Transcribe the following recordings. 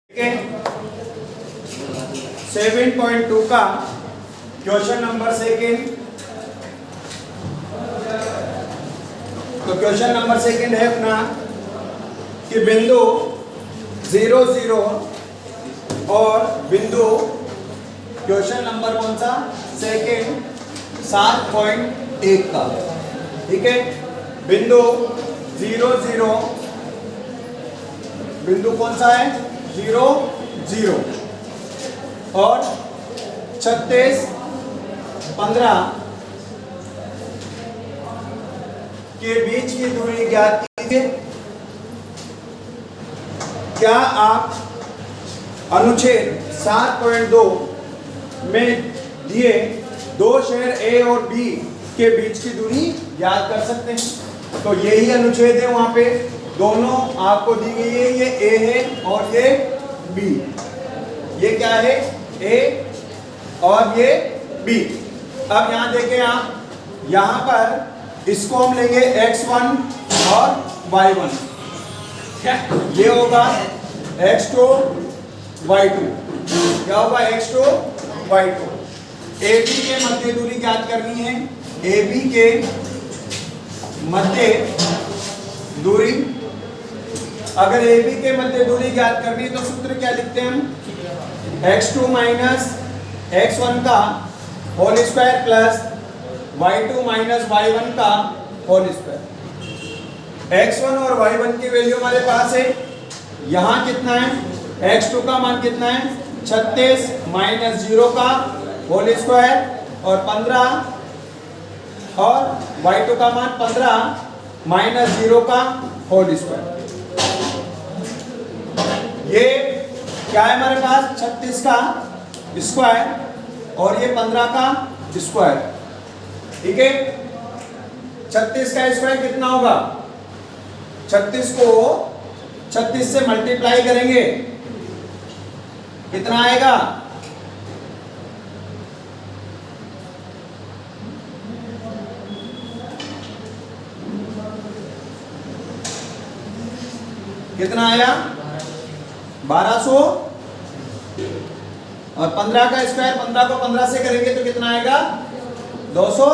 7.2 का question number second. तो question number second है अपना कि बिंदु 0 0 और बिंदु क्वेश्चन नंबर कौन सा सेकेंड 7.1 का। ठीक है, बिंदु 0 0 बिंदु कौन सा है 0 0 और 36 15 के बीच की दूरी ज्ञात कीजिए। क्या आप अनुच्छेद 7.2 में दिए दो शहर ए और बी के बीच की दूरी ज्ञात कर सकते हैं? तो यही अनुच्छेद है, वहां पे दोनों आपको दी गई है, ये ए है और ये बी। ये क्या है ए और ये बी। अब यहां देखें आप, यहां पर इसको हम लेंगे x1 और y1, ये होगा x2 y2, क्या होगा x2 y2। AB के मध्य दूरी ज्ञात करनी है, AB के मध्य दूरी। अगर AB के मध्य दूरी ज्ञात करनी है तो सूत्र क्या लिखते हैं हम, x2 माइनस x1 का whole square plus y2 minus y1 का होल स्क्वायर। x1 और y1 की वैल्यू हमारे पास है, यहां कितना है x2 का मान कितना है 36 माइनस 0 का होल स्क्वायर और 15 और y2 का मान 15 माइनस 0 का होल स्क्वायर। ये क्या है हमारे पास 36 का स्क्वायर और ये 15 का स्क्वायर। ठीक है, 36 का स्क्वायर कितना होगा, 36 को 36 से मल्टीप्लाई करेंगे कितना आएगा, कितना आया 1200 और 15 का स्क्वायर 15 को 15 से करेंगे तो कितना आएगा 200।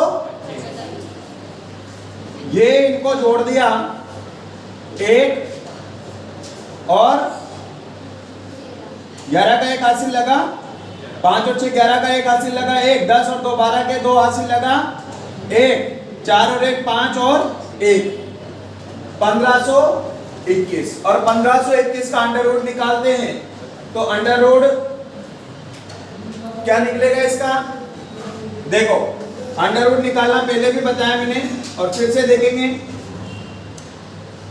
ये इनको जोड़ दिया 1 और 11 का 1 हासिल लगा, 5 और 6 11 का 1 हासिल लगा, 1 10 और 2 12 के 2 हासिल लगा, 1 4 और 1 5 और 1 1521 और 1521 का अंडर रूट निकालते हैं तो अंडर रूट क्या निकलेगा इसका, देखो अंडर रूट निकालना पहले भी बताया मैंने और फिर से देखेंगे।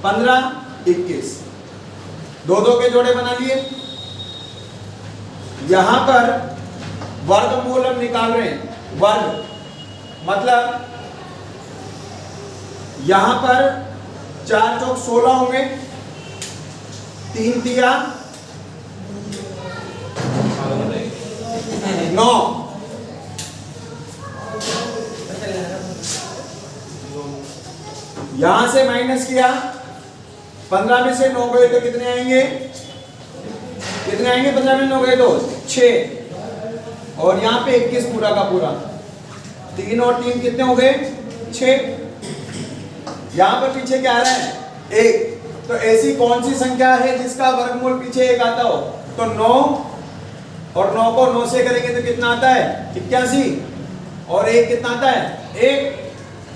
15 21 दो दो के जोड़े बना लिए, यहां पर वर्गमूल हम निकाल रहे हैं, वर्ग मतलब यहां पर 4 चौक 16 होंगे, 3 तिया 9, यहां से माइनस किया 15 में से 9 गए तो कितने आएंगे, कितने आएंगे 15 में 9 गए तो 6 और यहां पे 21 पूरा का पूरा, 3 और 3 कितने हो गए 6। यहां पर पीछे क्या आ रहा है 1, तो ऐसी कौन सी संख्या है जिसका वर्गमूल पीछे 1 आता हो, तो 9 और 9 को 9 से करेंगे तो कितना आता है 81 और 1 कितना आता है 1,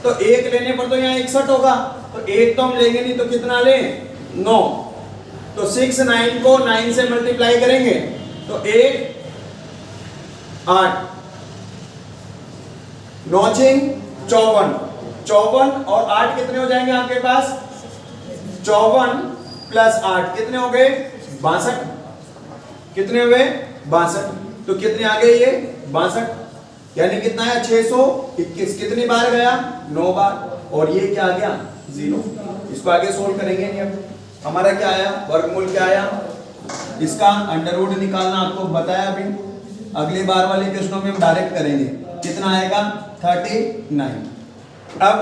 तो 1 लेने पर तो यहाँ 61 होगा, तो 1 तो हम लेंगे नहीं तो कितना लें 9, तो 6 9 को 9 से मल्टीप्लाई करेंगे तो 1 8 9 54 54 और 8 कितने हो जाएंगे आपके पास 54 प्लस 8 कितने हो गए 62, कितने हो गए 62, तो कितने आ गए ये 62, यानी कितना है 621, कितनी बार गया 9 बार और ये क्या आ गया 0। इसको आगे सोल्व करेंगे नहीं, अब हमारा क्या आया वर्गमूल क्या आया, इसका अंडर रूट निकालना आपको बताया अभी, अगली बार वाले क्वेश्चनों में हम डायरेक्ट करेंगे, कितना आएगा 39। अब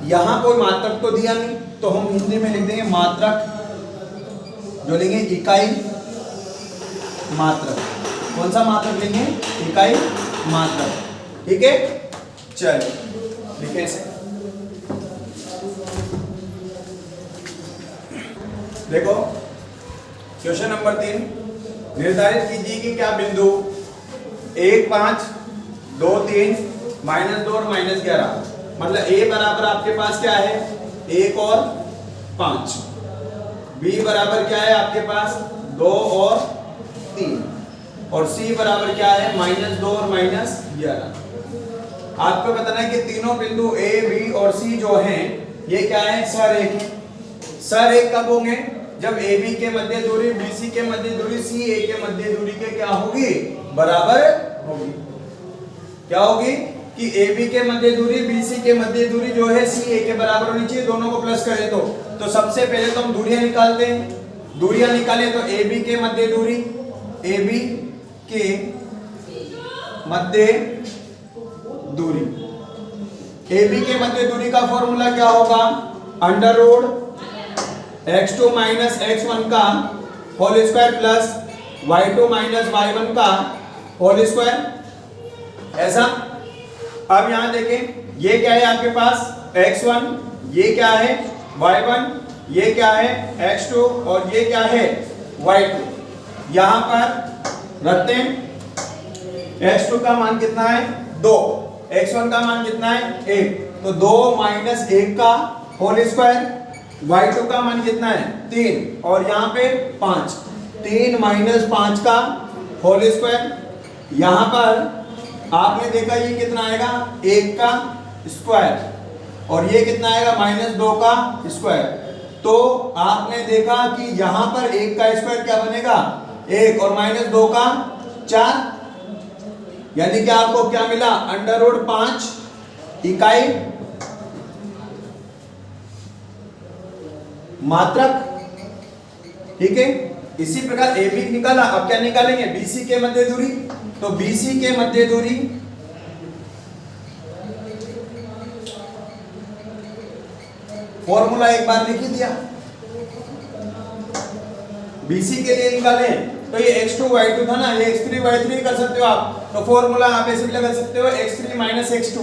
यहां कोई मात्रक तो दिया नहीं तो हम हिंदी में लिख देंगे मात्रक, जो लेंगे इकाई, मात्रक। कौन सा मात्रक लेंगे? इकाई मात्रक। ठीक है, चलिए लिखे इसे। देखो क्वेश्चन नंबर 3, निर्धारित कीजिए कि क्या बिंदु 1, 5, 2, 3, -2 और -11, मतलब a बराबर आपके पास क्या है? 1 और 5, b बराबर क्या है आपके पास? 2 और 3, और c बराबर क्या है? -2 और -11। आपको बताना है कि तीनों बिंदु a, b और c जो हैं ये क्या है? सरेख है। सरेख कब होंगे? जब AB के मध्य दूरी BC के मध्य दूरी CA के मध्य दूरी के क्या होगी? बराबर होगी। क्या होगी? कि AB के मध्य दूरी BC के मध्य दूरी जो है CA के बराबर होनी चाहिए। दोनों को प्लस करें तो सबसे पहले तो हम दूरियां निकालते हैं। दूरियां निकालें तो AB के मध्य दूरी, AB के मध्य दूरी, AB के मध्य दूरी का फॉर्मूला क्या होगा? Under root x2 minus x1 का whole square plus y2 minus y1 का होल स्क्वायर। ऐसा। अब यहां देखें, ये क्या है आपके पास? x1, ये क्या है? y1, ये क्या है? x2, और ये क्या है? y2। यहां पर रखते हैं। x2 का मान कितना है? 2, x1 का मान कितना है? 1, तो 2 माइनस 1 का होल स्क्वायर। y2 का मान कितना है? 3, और यहाँ पे 5, 3 माइनस 5 का होल स्क्वायर। यहाँ पर आपने देखा ये कितना आएगा? 1 का स्क्वायर, और ये कितना आएगा? -2 का स्क्वायर। तो आपने देखा कि यहाँ पर 1 का स्क्वायर क्या बनेगा? 1, और -2 का 4, यानी कि आपको क्या मिला? अंडर रूट 5 इकाई मात्रक। ठीक है, इसी प्रकार AB निकाला। अब क्या निकालेंगे? BC के मध्य दूरी। तो BC के मध्य दूरी फॉर्मूला एक बार लिख ही दिया। BC के लिए निकाले तो ये x2 y2 था ना, ये x3 y3 कर सकते हो आप। तो फॉर्मूला आप ऐसे भी लगा सकते हो, x3 माइनस x2,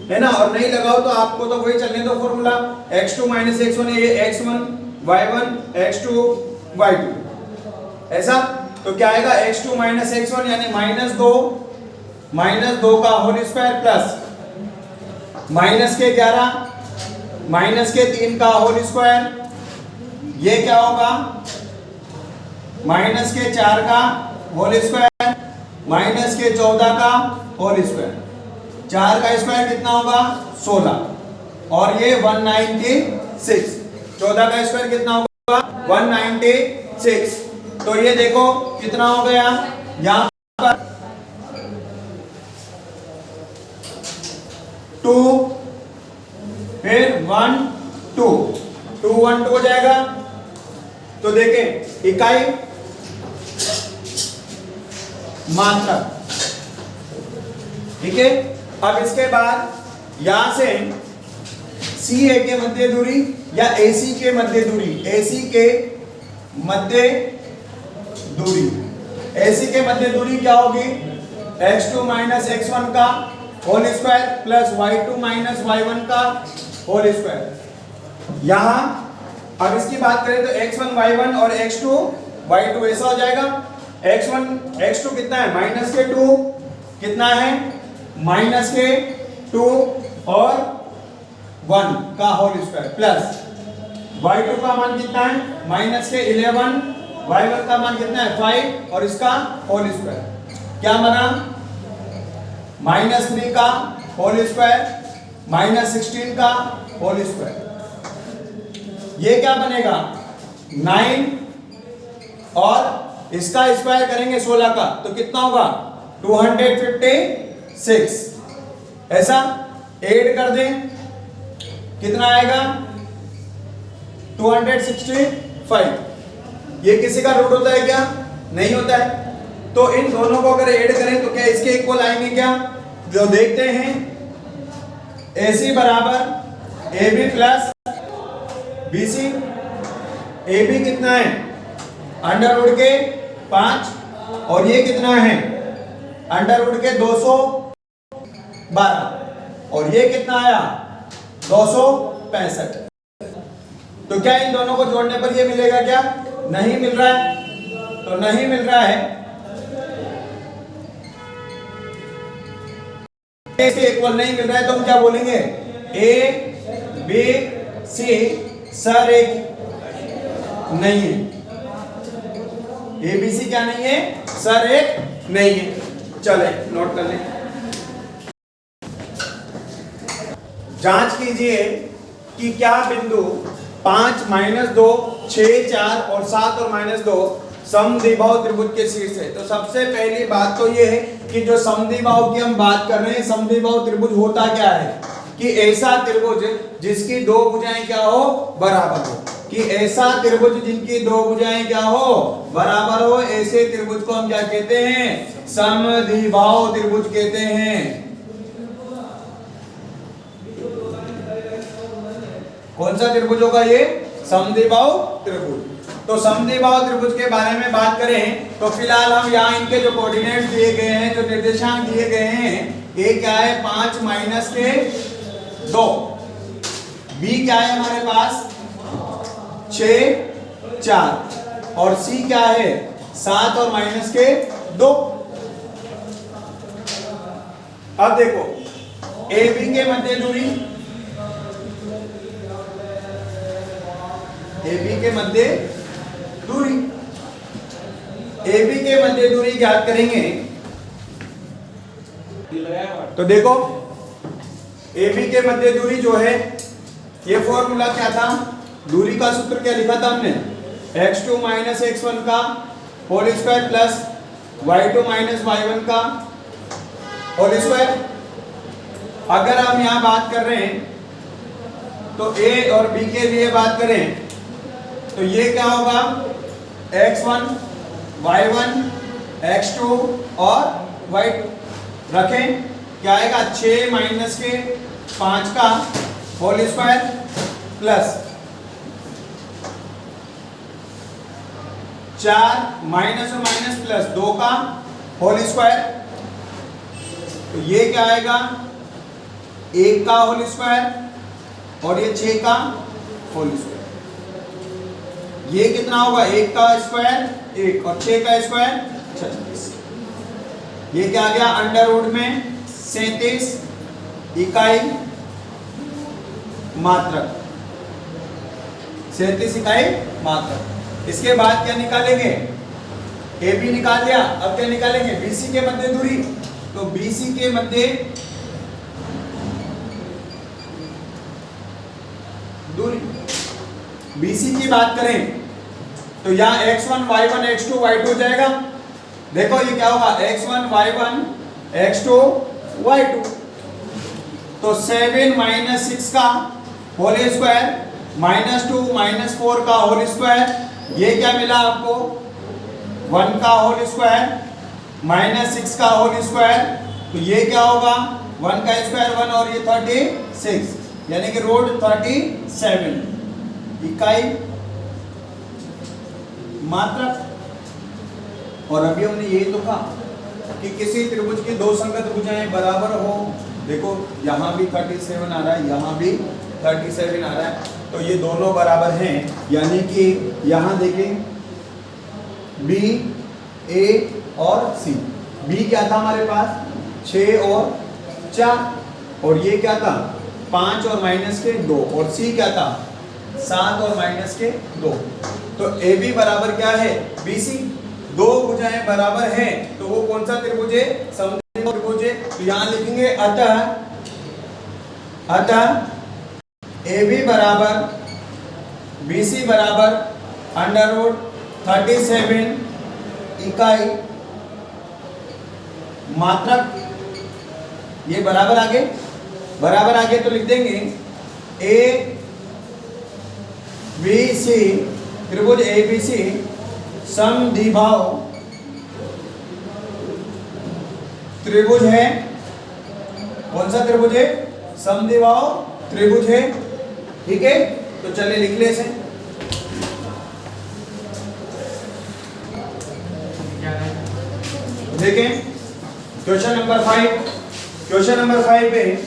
है ना। और नहीं लगाओ तो आपको तो वही चलने दो फॉर्मूला, x2 माइनस x1, ये x1 y1 x2 y2। ऐसा। तो क्या आएगा? x2 माइनस x1 यानी -2 का होल स्क्वायर प्लस -11 -3 का होल स्क्वायर। ये क्या होगा? -4 का होल स्क्वायर -14 का होल स्क्वायर। 4 का स्क्वायर कितना होगा? 16, और ये 196। 14 का स्क्वायर कितना होगा? 196। तो ये देखो कितना हो गया यहाँ पर? 2, फिर 1 2 2 1 2 हो जाएगा। तो देखें इकाई मात्रक। ठीक है। अब इसके बाद यहां से CA के मध्य दूरी या AC के मध्य दूरी, AC के मध्य दूरी, AC के मध्य दूरी क्या होगी? x2 माइनस x1 का whole square plus y2 minus y1 का होल स्क्वायर। यहां अब इसकी बात करें तो x1 y1 और x2 y2 ऐसा हो जाएगा। x2 कितना है? -2 कितना है? -2 और 1 का होल स्क्वायर प्लस y2 का मान कितना है? -11, y1 का मान कितना है? 5 और इसका होल स्क्वायर। क्या बना? -3 का होल स्क्वायर -16 का होल स्क्वायर। ये क्या बनेगा? 9 और इसका स्क्वायर करेंगे 16 का तो कितना होगा? 256। ऐसा ऐड कर दें कितना आएगा? 265। ये किसी का रूट होता है क्या? नहीं होता है। तो इन दोनों को अगर ऐड करें तो क्या इसके इक्वल आएंगे क्या? जो देखते हैं AC बराबर AB प्लस BC। AB कितना है? अंडर रूट के 5 और ये कितना है अंडर रूट के 212 और ये कितना आया 265। तो क्या इन दोनों को जोड़ने पर ये मिलेगा क्या? नहीं मिल रहा है। तो नहीं मिल रहा है इक्वल नहीं मिल रहा है तो हम क्या बोलेंगे ए बी सी सर एक नहीं है। ए बी सी क्या नहीं है? सर एक नहीं है। चले नोट कर लें। जांच कीजिए कि क्या बिंदु 5, -2, 6, 4 और 7 और -2 समद्विबाहु त्रिभुज के शीर्ष है। तो सबसे पहली बात तो ये है कि जो समद्विबाहु की हम बात कर रहे हैं, समद्विबाहु त्रिभुज होता क्या है कि ऐसा त्रिभुज जिसकी दो भुजाएं क्या हो बराबर हो, कि ऐसा त्रिभुज जिनकी दो भुजाएं क्या हो बराबर हो, ऐसे त्रिभुज को हम क्या कहते हैं? समद्विबाहु त्रिभुज कहते हैं। कौन सा त्रिभुज होगा ये? समद्विबाहु त्रिभुज। तो समद्विबाहु त्रिभुज के बारे में बात करें तो फिलहाल हम यहाँ इनके जो कोऑर्डिनेट्स दिए गए हैं, जो निर्देशांक दिए गए हैं, ए क्या है 5 - 2, बी क्या है हमारे पास 6, 4 और सी क्या है 7 और -2। अब देखो ए बी के मध्य दूरी, AB के मध्य दूरी, AB के मध्य दूरी ज्ञात करेंगे। तो देखो AB के मध्य दूरी जो है, ये फॉर्मूला क्या था? दूरी का सूत्र क्या लिखा था हमने? x2 - x1 का whole square plus y2 - y1 का होल स्क्वायर। अगर हम यहां बात कर रहे हैं तो A और B के लिए बात करें तो ये क्या होगा x1 y1 x2 और y2 रखें, क्या आएगा 6 - 5 का होल स्क्वायर प्लस 4 माइनस और माइनस प्लस 2 का होल स्क्वायर। तो ये क्या आएगा 1 का होल स्क्वायर और ये 6 का होल स्क्वायर। ये कितना होगा 1 का स्क्वायर 1 और 6 का स्क्वायर 36। ये क्या आ गया अंडर रूट में 37 इकाई मात्रक, 37 इकाई मात्रक। इसके बाद क्या निकालेंगे? ए बी निकाल लिया। अब क्या निकालेंगे? बीसी के मध्य दूरी। तो बीसी के मध्य दूरी, बीसी की बात करें तो यहाँ x1 y1 x2 y2 हो जाएगा। देखो ये क्या होगा x1 y1 x2 y2। तो 7 - 6 का होल स्क्वायर -2 - 4 का होल स्क्वायर, ये क्या मिला आपको 1 का होल स्क्वायर -6 का होल स्क्वायर। तो ये क्या होगा 1 का स्क्वायर 1 और ये 36 यानी कि रूट 37 इकाई मात्रक। और अभी हमने ये तो कहा कि किसी त्रिभुज की दो संगत भुजाएं बराबर हो। देखो यहाँ भी 37 आ रहा है, यहाँ भी 37 आ रहा है, तो ये दोनों बराबर हैं। यानी कि यहाँ देखें B, A और C। B क्या था हमारे पास 6 और 4 और ये क्या था 5 और -2 और C क्या था 7 और -2। तो AB बराबर क्या है BC। दो भुजाएं बराबर हैं तो वो कौन सा त्रिभुज है? समद्विबाहु त्रिभुज है। तो यहां लिखेंगे अतः AB बराबर BC बराबर अंडर रूट 37 इकाई मात्रक। ये बराबर आगे तो लिख देंगे ABC त्रिभुज ABC समद्विबाहु त्रिभुज है। कौन सा त्रिभुज है? समद्विबाहु त्रिभुज है। ठीक है, तो चलिए लिख ले इसे। देखें क्वेश्चन नंबर 5। क्वेश्चन नंबर 5 में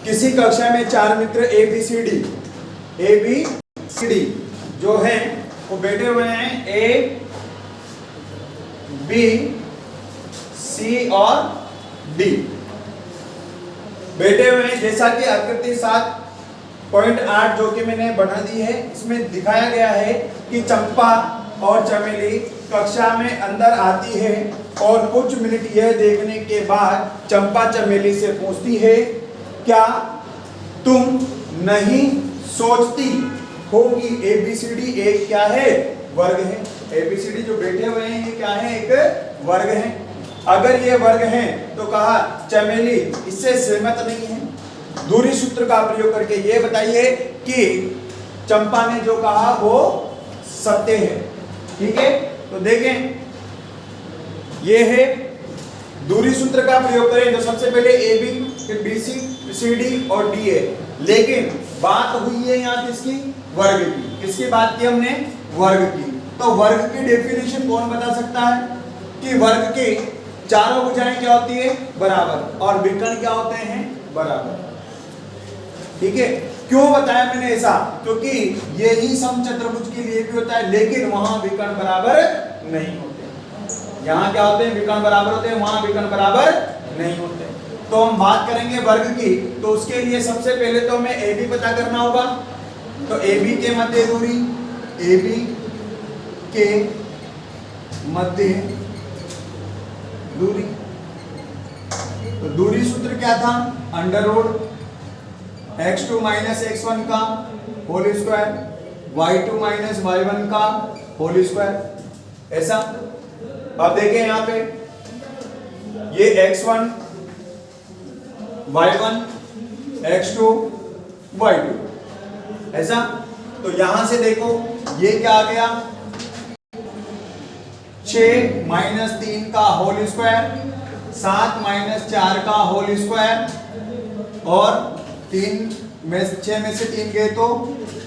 किसी कक्षा में 4 मित्र ए बी सी डी जो हैं वो बैठे हुए हैं, ए बी सी और डी बैठे हुए हैं। जैसा कि आकृति 7.8 जो कि मैंने बना दी है, इसमें दिखाया गया है कि चंपा और चमेली कक्षा में अंदर आती है और कुछ मिनट यह देखने के बाद चंपा चमेली से पूछती है, क्या तुम नहीं सोचती होगी ABCD एक क्या है? वर्ग है। ABCD जो बैठे हुए हैं ये क्या है? एक वर्ग है। अगर ये वर्ग हैं तो कहा चमेली इससे सहमत नहीं है। दूरी सूत्र का प्रयोग करके ये बताइए कि चंपा ने जो कहा वो सत्य है। ठीक है, तो देखें ये है दूरी सूत्र का प्रयोग करें तो सबसे पहले ए बी, फिर बी सी, सी डी और डी है। लेकिन बात हुई है यहाँ किसकी? वर्ग की। किसकी बात की हमने? वर्ग की। तो वर्ग की डेफिनेशन कौन बता सकता है कि वर्ग के चारों भुजाएं क्या होती है? बराबर, और विकर्ण क्या होते हैं? बराबर। ठीक है, क्यों बताया मैंने ऐसा? क्योंकि यही समचतुर्भुज के लिए भी होता है, लेकिन वहां विकर्ण बराबर नहीं होते। यहाँ क्या होते हैं? विकर्ण बराबर होते हैं, वहां विकर्ण बराबर नहीं होते। तो हम बात करेंगे वर्ग की, तो उसके लिए सबसे पहले तो हमें ए बी पता करना होगा। तो ए बी के मध्य दूरी, ए बी के मध्य दूरी, तो दूरी सूत्र क्या था? Under root x2 minus x1 का whole square, y2 minus y1 का होल स्क्वायर। ऐसा अब देखें यहाँ पे ये x1 y1 x2 y2 ऐसा। तो यहां से देखो ये क्या आ गया? 6 माइनस 3 का होल स्क्वायर, 7 माइनस 4 का होल स्क्वायर और 6 में से 3 गए तो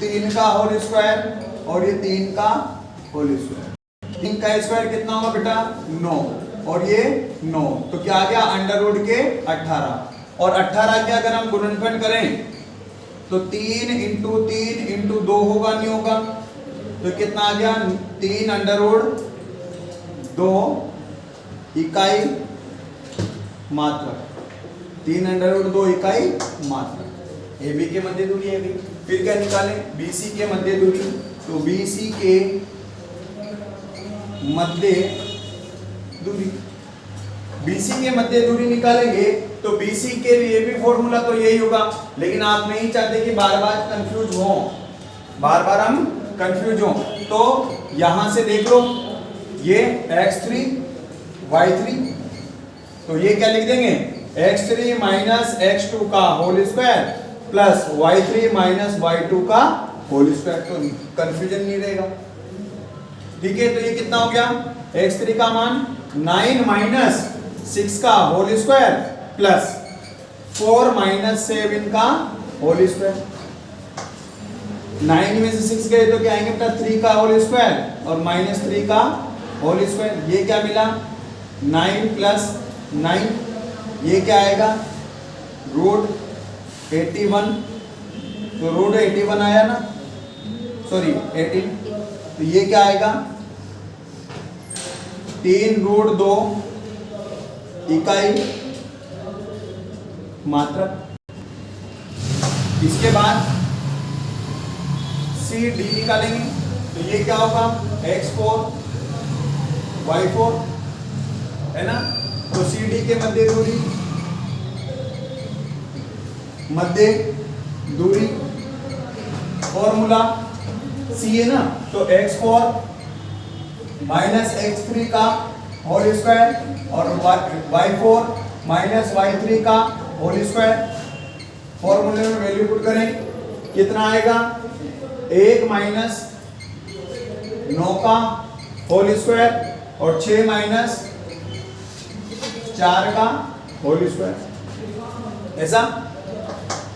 3 का होल स्क्वायर और ये 3 का होल स्क्वायर। 3 का स्क्वायर कितना होगा बेटा? 9 और ये 9, तो क्या आ गया? अंडर रूट के 18। और 18 के अगर हम गुणनफल करें तो 3 इंटू 3 इंटू 2 होगा, नहीं होगा? तो कितना आ गया? 3 अंडर रूट 2 इकाई मात्रक, 3 अंडर रूट 2 इकाई मात्रक। ए बी के मध्य दूरी है। फिर क्या निकालें? BC के मध्य दूरी, तो BC के मध्य दूरी, BC के मध्य दूरी निकालेंगे तो BC के लिए भी फॉर्मूला तो यही होगा, लेकिन आप नहीं चाहते कि बार बार कंफ्यूज हो, बार बार हम कंफ्यूज हो। तो यहां से देख लो ये x3 y3, तो ये क्या लिख देंगे? x3 माइनस x2 का whole square plus y3 minus y2 का होल स्क्वायर, तो कंफ्यूजन नहीं रहेगा। ठीक है, तो ये कितना हो गया? x3 का मान 9 माइनस 6 का होल स्क्वायर प्लस 4 माइनस 7 का होल स्क्वायर। 9 में से 6 गए तो क्या आएंगे बेटा? 3 का होल स्क्वायर और माइनस 3 का होल स्क्वायर। ये क्या मिला? 9 प्लस 9, ये क्या आएगा? रूट 81, तो रूट 81 आया ना, सॉरी 18, तो ये क्या आएगा? 3 रूट 2 इकाई मात्रक। इसके बाद सी डी निकालेंगे, तो ये क्या होगा? x4 y4 है ना। तो सी डी के मध्य दूरी, फॉर्मूला सी है ना, तो x4 माइनस x3 का होल स्क्वायर और y4 माइनस y3 का होल स्क्वायर। फॉर्मूले में वैल्यू पुट करें, कितना आएगा? 1 माइनस 9 का होल स्क्वायर और 6 माइनस 4 का होल स्क्वायर। ऐसा,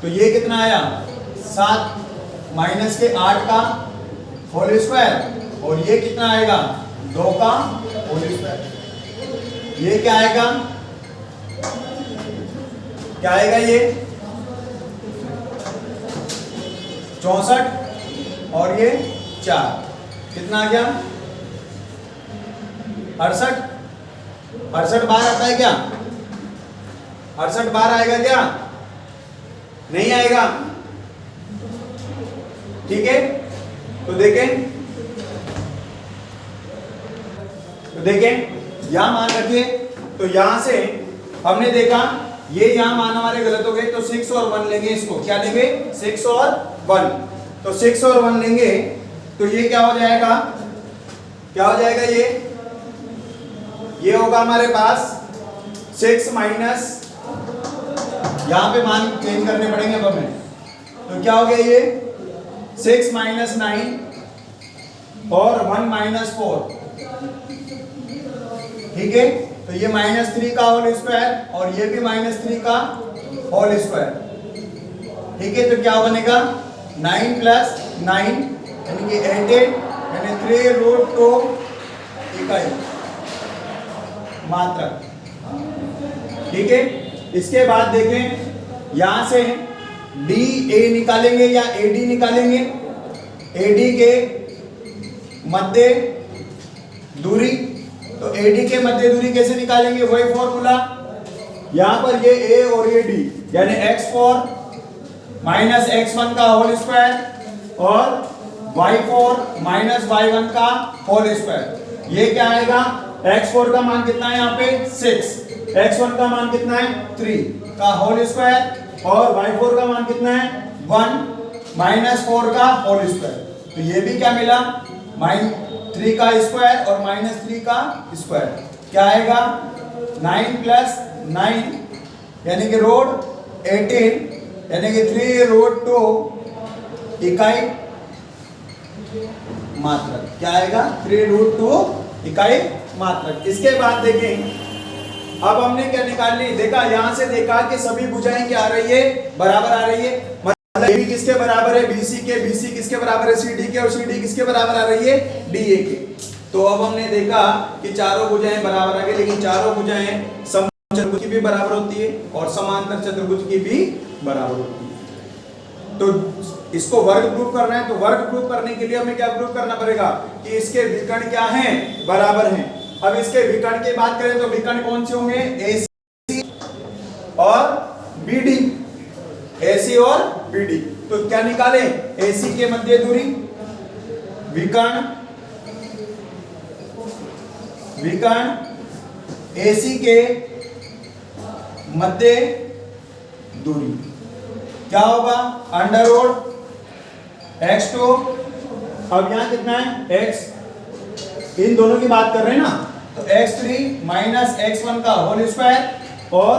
तो ये कितना आया? 7 माइनस के 8 का होल स्क्वायर और ये कितना आएगा? 2 का होल स्क्वायर। ये क्या आएगा, क्या आएगा ये 64 और ये 4, कितना आ गया 68। 68 बार आता है क्या, 68 बार आएगा क्या, नहीं आएगा। ठीक है, तो देखें यहां मान रखिए। तो यहां से हमने देखा ये यहां मान हमारे गलत हो गए, तो 6 और 1 लेंगे, इसको क्या लेंगे 6 और 1। तो 6 और 1 लेंगे तो ये क्या हो जाएगा, क्या हो जाएगा, ये होगा हमारे पास 6 माइनस, यहां पे मान चेंज करने पड़ेंगे अब हमें। तो क्या हो गया ये 6 माइनस 9 और 1 माइनस 4। ठीक है, तो ये -3 का होल स्क्वायर और ये भी -3 का होल स्क्वायर। ठीक है, तो क्या बनेगा 9 प्लस 9 यानी कि 18 यानी 3√2 इकाई मात्रा। ठीक है, इसके बाद देखें यहां से DA निकालेंगे या AD निकालेंगे। AD के मध्य दूरी, तो AD के मध्य दूरी कैसे निकालेंगे, वही फॉर्मूला। यहां पर ये A और ये D यानी x4 माइनस x1 का होल स्क्वायर और y4 माइनस y1 का होल स्क्वायर। ये क्या आएगा, x4 का मान कितना है यहाँ पे 6, x1 का मान कितना है 3 का होल स्क्वायर और y4 का मान कितना है 1 माइनस 4 का होल स्क्वायर। तो ये भी क्या मिला -3 का स्क्वायर और -3 का स्क्वायर, क्या आएगा 9 प्लस 9 यानी कि रोड 18 यानी कि 3√2 इकाई मात्रक, क्या आएगा 3√2 इकाई मात्रक। इसके बाद देखें अब हमने क्या निकाल ली, देखा यहां से देखा कि सभी भुजाएं क्या आ रही है, बराबर आ रही है। मतलब AB किसके बराबर है BC के, BC किसके बराबर है CD के और CD किसके बराबर आ रही है DA के। तो अब हमने देखा कि चारों भुजाएं बराबर आ गई, लेकिन चारों भुजाएं समबाहु चतुर्भुज की भी बराबर होती है और समांतर चतुर्भुज की भी बराबर होती है। तो इसको वर्ग प्रूफ करना है, तो वर्ग प्रूफ करने के लिए हमें क्या प्रूफ करना पड़ेगा कि इसके विकर्ण क्या हैं, बराबर हैं। अब इसके विकर्ण की बात करें तो विकर्ण कौन से होंगे, AC और BD, AC और BD। तो क्या निकालें, AC के मध्य दूरी, विकर्ण AC के मध्य दूरी क्या होगा √x2। अब यहां कितना है x, इन दोनों की बात कर रहे हैं ना, तो x3 माइनस x1 का होल स्क्वायर और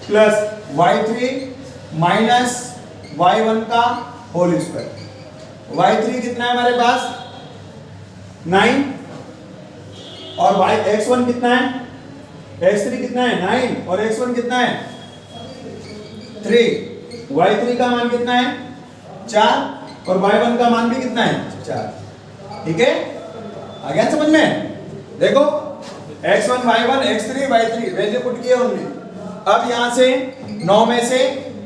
प्लस y3 माइनस y1 का होल स्क्वायर। y3 कितना है हमारे पास 9 और x1 कितना है, x3 कितना है 9 और x1 कितना है 3। y3 का मान कितना है 4 और y1 का मान भी कितना है 4। ठीक है, आ गया समझ में। देखो x1 y1 x3 y3 value put किया हमने। अब यहां से 9 में से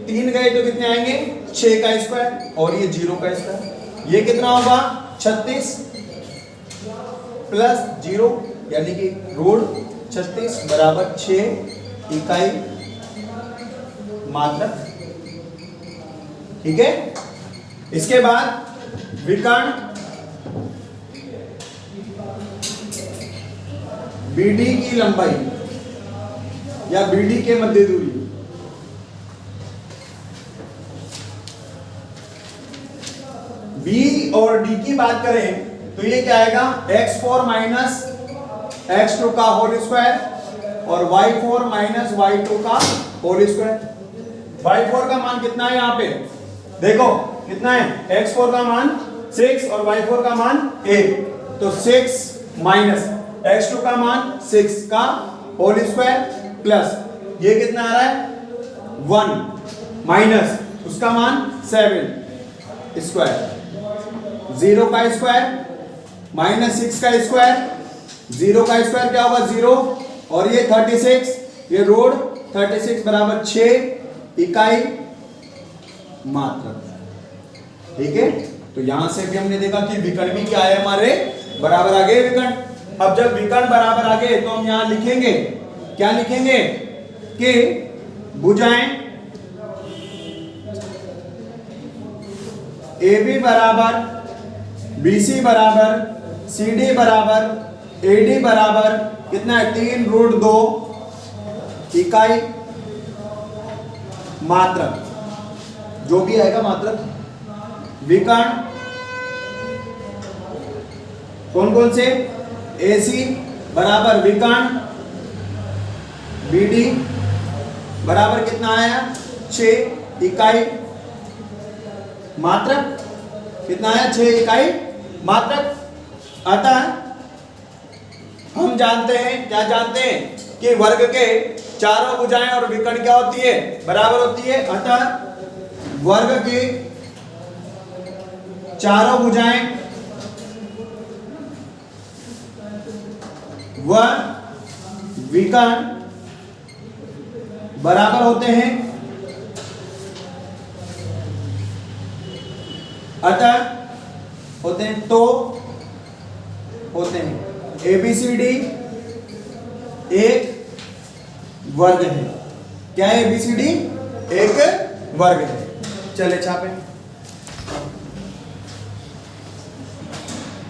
3 गए तो कितने आएंगे 6 का स्क्वायर और ये 0 का स्क्वायर। ये कितना होगा 36 प्लस 0 यानी कि √36 बराबर 6 इकाई मात्रक। ठीक है, इसके बाद विकर्ण BD की लंबाई या BD के मध्य दूरी, B और D की बात करें तो ये क्या आएगा x4 माइनस x2 का होल स्क्वायर और y4 माइनस y2 का होल स्क्वायर। y4 का मान कितना है यहाँ पे देखो कितना है, x4 का मान 6 और y4 का मान 8, तो 6 माइनस x2 का मान 6 का होल स्क्वायर प्लस ये कितना आ रहा है 1 माइनस उसका मान 7 स्क्वायर, 0 का स्क्वायर माइनस 6 का स्क्वायर, 0 का स्क्वायर क्या होगा 0 और ये 36, ये रोड 36 बराबर 6 इकाई मात्रक। ठीक है, तो यहां से भी हमने देखा कि विकर्ण भी क्या है हमारे, बराबर आ गए विकर्ण। अब जब विकर्ण बराबर आ गए तो हम यहां लिखेंगे, क्या लिखेंगे कि भुजाएं AB बराबर BC बराबर CD बराबर AD बराबर कितना है, 3√2 इकाई मात्रक, जो भी आएगा मात्रक। विकर्ण कौन कौन से, AC बराबर विकर्ण BD बराबर कितना आया, 6 इकाई मात्रक, कितना आया, 6 इकाई मात्रक। अतः हम जानते हैं, क्या जानते हैं कि वर्ग के चारों भुजाएं और विकर्ण क्या होती है, बराबर होती है। अतः वर्ग की चारों भुजाएं व विकर्ण बराबर होते हैं। अतः होते हैं, तो होते हैं ABCD एक वर्ग है। क्या है ABCD, एक वर्ग है। चले छापे।